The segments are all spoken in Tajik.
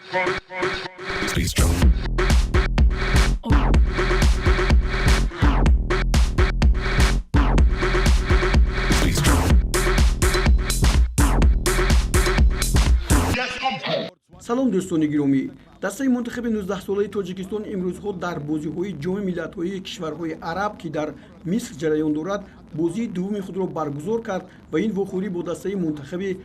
Please drop. Please drop. салом дӯстони гиромӣ, дастаи мунтахаби 19-солаи тоҷикистон имрӯзҳо дар бозиҳои ҷоми миллатҳои кишварҳои араб ки дар миср ҷараён дорад бозии дуввуми худро баргузор кард ва ин вохӯрӣ бо дастаи мунтахаби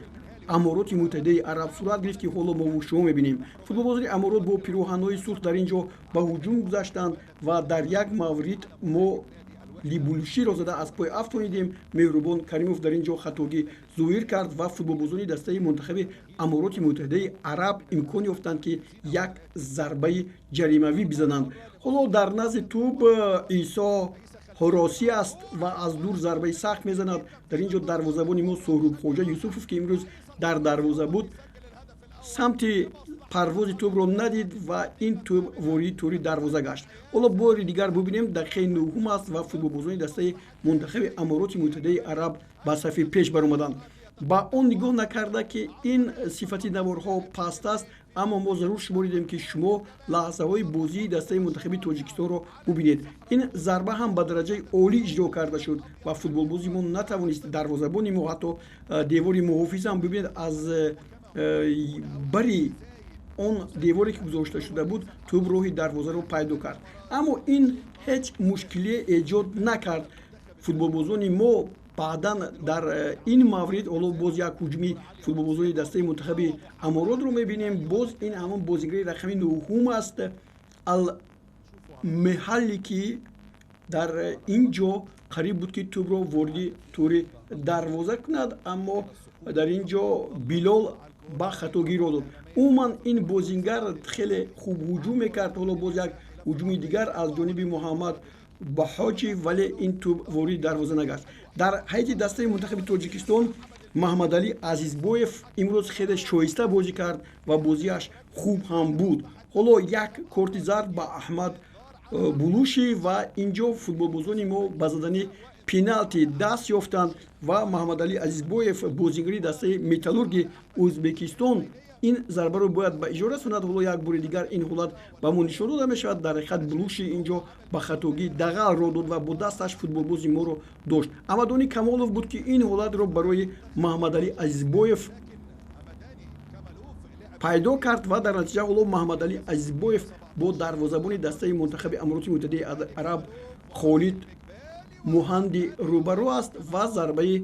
амороти муттаҳидаи араб сурат гирифт ки ҳоло мо шумо мебинем. Футболбозони аморот бо пироҳанҳои сурх дар ин ҷо ба ҳуҷум гузаштанд ва дар як маврид мо либулуширо зада аз пой афтонидем. Меҳрубон Каримов дар ин ҷо хатогӣ зоҳир кард ва футболбозони дастаи мунтахаби амороти муттаҳидаи араб имкон ёфтанд ки як зарбаи ҷаримавӣ бизананд. ҳоло дар назди тӯб Исо ҳоросӣ аст ва аз дур зарбаи сахт мезанад. Дар ин ҷо дарвозабони мо Соҳрубхоҷа Юсуфов ки имрӯз дар дарвоза буд самти парвози тӯбро надид ва ин тӯб ворidi тӯри дарвоза гашт. ҳоло бори дигар бубинем дақиқаи нӯҳум аст ва футболбозони дастаи мунтахаби амороти муттаҳидаи араб ба сафи пеш баромаданд. ба он нигоҳ накарда ки ин сифати наворҳо паст аст, аммо мо зарур шуморидем ки шумо лаҳзаҳои бозии дастаи мунтахаби тоҷикистонро бубинед. Ин зарба ҳам ба дараҷаи олӣ иҷро карда шуд ва футболбози мо натавонист, дарвозабони мо ҳатто девори муҳофиз ҳам бубинед аз бари он деворе ки гузошта шуда буд тӯб роҳи дарвозаро пайдо кард, аммо ин ҳеҷ мушкилие эҷод накард. Футболбозони мо баъдан дар ин маврид ҳоло боз як ҳуҷуми футболбозони дастаи мунтахаби аморотро мебинем. Боз ин ҳамон бозигари рақами нӯҳум аст алмеҳалли ки дар ин ҷо қариб буд ки тӯбро вориди тӯри дарвоза кунад, аммо дар ин ҷо Билол ба хатогиро дод. умуман ин бозингар хеле хуб ҳуҷум мекард. ҳоло боз як ҳуҷуми дигар аз ҷониби Муҳаммад Баҳоҷи, вале ин тӯб вориди дарвоза нагашт. дар ҳайати дастаи мунтахаби Тоҷикистон Маҳмадалӣ Азизбоев имрӯз хеле шоиста бозӣ кард ва бозиаш хуб ҳам буд. ҳоло як корти зард ба Аҳмад Булушӣ ва ин ҷо футболбозони мо ба задани пеналти даст ёфтанд ва Маҳмадалӣ Азизбоев бозигари дастаи Металлурги Ӯзбекистон ин зарбаро бояд ба иҷо расонад. ҳоло як бори дигар ин ҳолат ба мо нишон дода мешавад. дар ҳақиқат Булуши ин ҷо ба хатогӣ дағалро дод ва бо дасташ футболбози моро дошт. Амадони Камолов буд ки ин ҳолатро барои Маҳмадалӣ Азизбоев пайдо кард ва дар натиҷа ҳоло Маҳмадалӣ Азизбоев бо дарвозабони дастаи мунтахаби амороти муттаҳидаи араб Холид Муҳанди рӯбаро аст ва зарбаи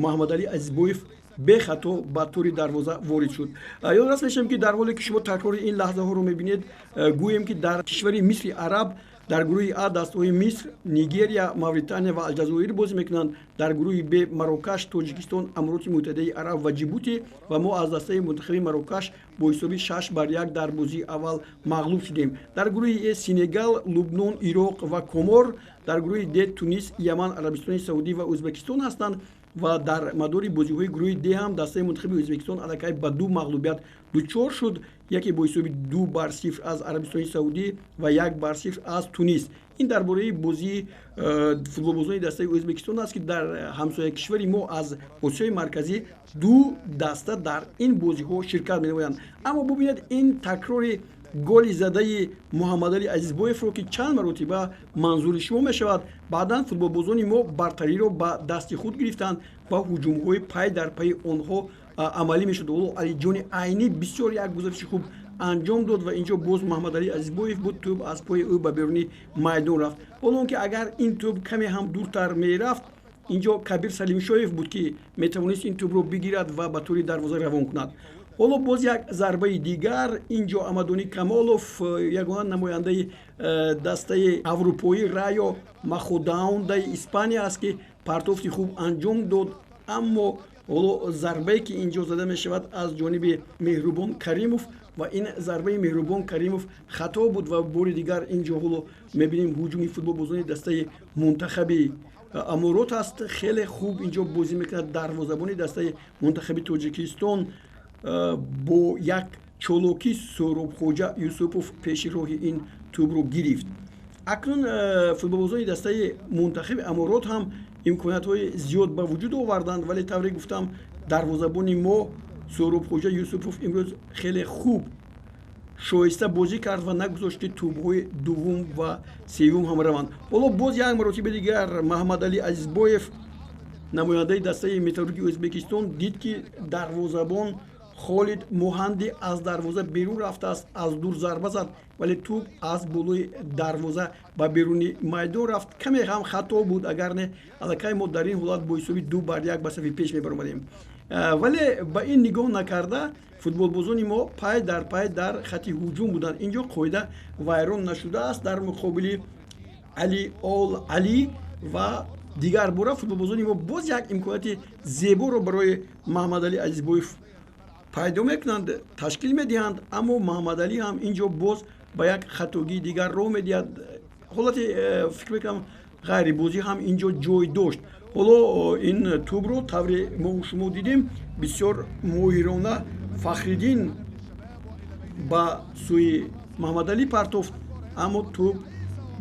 Маҳмадалӣ Азизбоев бехато ба тӯри дарвоза ворид шуд. ёдорас мешавем ки дар ҳоле ки шумо такрори ин лаҳзаҳоро мебинед, гӯем ки дар кишвари Мисри араб дар гурӯҳи А дастаҳои Миср, Нигерия, Мавритания ва Алҷазоир бозӣ мекунанд. Дар гурӯҳи Б Марокаш, Тоҷикистон, Амороти муттаҳидаи араб ва Ҷибути ва мо аз дастаи мунтахаби Марокаш бо ҳисоби 6-1 дар бозии аввал мағлуб шудем. Дар гурӯҳи Э Сенегал, Лубнон, Ироқ ва Комор, дар гурӯҳи Д Тунис, Яман, Арабистони Саудӣ ва Ӯзбекистон ҳастанд ва дар мадори бозиҳои гурӯҳи Д ҳам дастаи мунтахаби Ӯзбекистон аллакай ба ду мағлубият дучор шуд, яке бо ҳисоби 2-0 аз Арабистони Саудӣ ва 1-0 аз Тунис. ин дар бораи бозии футболбозони дастаи Ӯзбекистон аст ки дар ҳамсояи кишвари мо аз Осиёи марказӣ ду даста дар ин бозиҳо ширкат менамоянд. аммо бубинед ин такрори голи задаи Муҳаммадалӣ Азизбоевро ки чанд маротиба манзури шумо мешавад. баъдан футболбозони мо бартариро ба дасти худ гирифтанд ва ҳуҷумҳои пай дар пайи онҳо амалӣ мешуд. Алиҷони Айнӣ бисёр як гузариши хуб анҷом дод ва ин ҷо боз Маҳмадалӣ Азизбоев буд, тӯб аз пои ӯ ба беруни майдон рафт. ҳоло он ки агар ин тӯб каме ҳам дуртар мерафт, ин ҷо Кабир Салимшоев буд ки метавонист ин тӯбро бигирад ва ба тӯри дарвоза равон кунад. ҳоло боз як зарбаи дигар. ин ҷо Амадони Камолов ягона намояндаи дастаи аврупоӣ Райо Маходаундаи Испания аст ки партофти хуб анҷом дод, аммо ҳоло зарбае ки ин ҷо зада мешавад аз ҷониби Меҳрубон Каримов ва ин зарбаи Меҳрубон Каримов хато буд ва бори дигар ин ҷо ҳоло мебинем ҳуҷуми футболбозони дастаи мунтахаби аморот аст. хеле хуб ин ҷо бозӣ мекунад дарвозабони дастаи мунтахаби Тоҷикистон бо як чолокӣ Соҳрубхоҷа Юсупов пеши роҳи ин тӯбро гирифт. акнун футболбозони дастаи мунтахаби аморот ҳам имкониятҳои зиёд ба вуҷуд оварданд, вале тавре гуфтам дарвозабони мо Соҳрубхоҷа Юсупов имрӯз хеле хуб шоиста бозӣ кард ва нагузошт ки тӯбҳои дуввум ва севум ҳам раванд. ҳоло боз як маротиба дигар Маҳаммадалӣ Азизбоев, намояндаи дастаи Металлургии Ӯзбекистон, дид ки дарвозабон Холид Муҳанди аз дарвоза берун рафтааст. Аз дур зарба зад, вале тӯб аз болои дарвоза ба беруни майдон рафт. Каме ҳам хато буд, агар не аллакай мо дар ин ҳолат бо ҳисоби 2-1 ба сафи пеш мебаромадем. Вале ба ин нигоҳ накарда футболбозони мо пай дар хати ҳуҷум буданд. Инҷо қоида вайрон нашудааст дар муқобили Али Ол Али ва дигар бора футболбозони мо боз як имконияти зеборо барои Маҳаммадалӣ Азизбоев пайдо мекунанд, ташкил медиҳанд, аммо Маҳаммадалӣ ҳам инҷо боз ба як хатогии дигар роҳ медиҳад. ҳолати фикр мекунам ғайрибозӣ ҳам инҷо ҷой дошт. ҳоло ин тӯбро тавре мову шумо дидем, бисёр моҳирона Фахриддин ба сӯи Маҳаммадалӣ партофт, аммо тӯб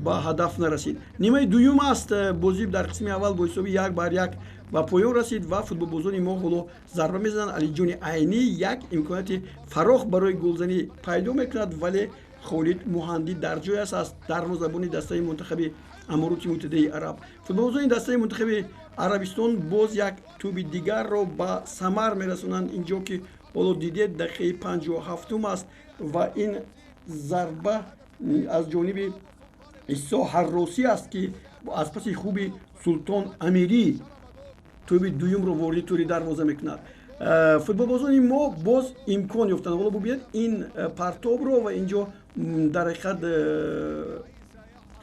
ба ҳадаф нарасид. Нимаи дуюм аст, бозӣ дар қисми аввал бо ҳисоби 1-1 ба поён расид ва футболбозони мо ҳоло зарба мезананд. Алиҷони Айнӣ як имконияти фарох барои голзанӣ пайдо мекунад, вале Холид Муҳанди дар ҷой аст, дарвозабони дастаи мунтахаби Амороти Муттаҳидаи Араб. Футболбозони дастаи мунтахаби Арабистон боз як тӯби дигарро ба самар мерасонанд. Инҷо ки ҳоло дидед дақиқаи 57 аст ва ин зарба аз ҷониби Исо Ҳарросӣ аст ки аз паси хуби Султон Амирӣ тӯби дуюмро ворди тӯри дарвоза мекунад. Футболбозони мо боз имкон ёфтанд. ҳоло бубинед ин партобро ва инҷо дар ҳақиқат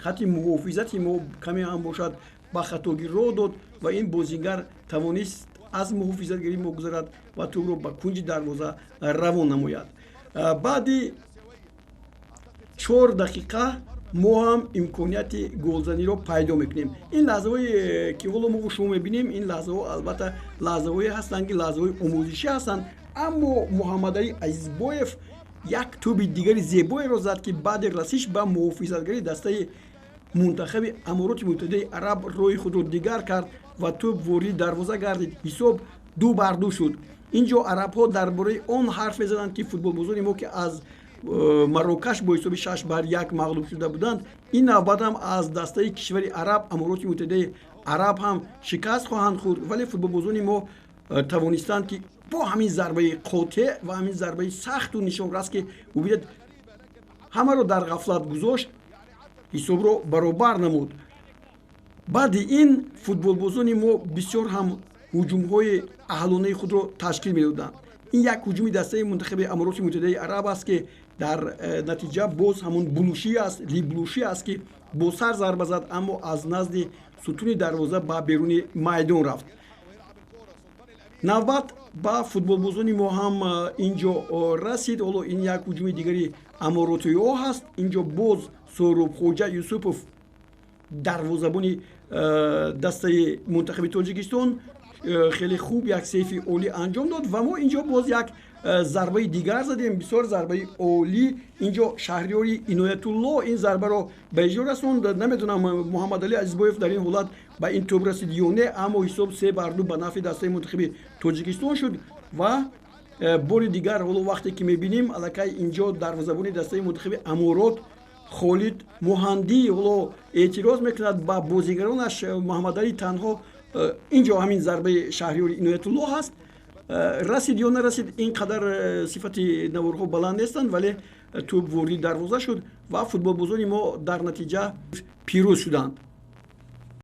хати муҳофизати мо каме ҳам бошад ба хатогӣ роҳ дод ва ин бозигар тавонист аз муҳофизатгарӣ могузарад ва тӯбро ба кунҷи дарвоза равон намояд. баъди 4 дақиқа мо ҳам имконияти голзаниро пайдо мекунем. Ин лаҳзаҳое ки ҳоло мо шумо мебинем, ин лаҳзаҳо албатта лаҳзаҳое ҳастанд ки лаҳзаҳои омӯзишӣ ҳастанд. Аммо Муҳаммадалӣ Азизбоев як тӯби дигари зебоеро зад ки баъди расиш ба муҳофизатгари дастаи мунтахаби Амороти Муттаҳидаи Араб роҳи худро дигар кард ва тӯб ворди дарвоза гардид. Ҳисоб 2-2 шуд. Инҷо арабҳо дар бораи он ҳарф мезананд ки футболбозони мо ки аз Марокаш бо ҳисоби 6-1 мағлуб шуда буданд, ин навбат ҳам аз дастаи кишвари араб Амороти Муттаҳидаи Араб ҳам шикаст хоҳанд хӯрд. Вале футболбозони мо тавонистанд ки бо ҳамин зарбаи қотеъ ва ҳамин зарбаи сахту нишонрас ки бубинед ҳамаро дар ғафлат гузошт, ҳисобро баробар намуд. баъди ин футболбозони мо бисёр ҳам ҳуҷумҳои аҳлонаи худро ташкил медоданд. ин як ҳуҷуми дастаи мунтахаби Амороти Муттаҳидаи Араб аст ки дар натиҷа боз ҳамон булушӣ аст, либлушӣ аст ки бо сар зарба зад, аммо аз назди сутуни дарвоза ба беруни майдон рафт. навбат ба футболбозони мо ҳам инҷо расид. ҳоло ин як ҳуҷуми дигари аморотиҳо ҳаст. инҷо боз Сӯрубхоҷа Юсупов, дарвозабони дастаи мунтахаби Тоҷикистон, хеле хуб як сейфи олӣ анҷом дод ва мо инҷо боз як зарбаи дигар задем, бисёр зарбаи олӣ. Инҷо Шаҳриёри Иноятулло ин зарбаро ба иҷро расонд. Наметонам Муҳаммадалӣ Азизбоев дар ин ҳолат ба ин тӯб расид ё не, аммо ҳисоб 3-2 ба нафъи дастаи мунтахаби Тоҷикистон шуд ва бори дигар ҳоло вақте ки мебинем аллакай инҷо дарвозабони дастаи мунтахаби Аморот Холид Муҳанди ҳоло эътироз мекунад ба бозигаронаш. Муҳаммадалӣ танҳо инҷо ҳамин зарбаи Шаҳриёри Иноятулло ҳаст. расид ё нарасид ин қадар сифати наворҳо баланд нестанд, вале тӯб ворди дарвоза шуд ва футболбозони мо дар натиҷа пирӯз шуданд.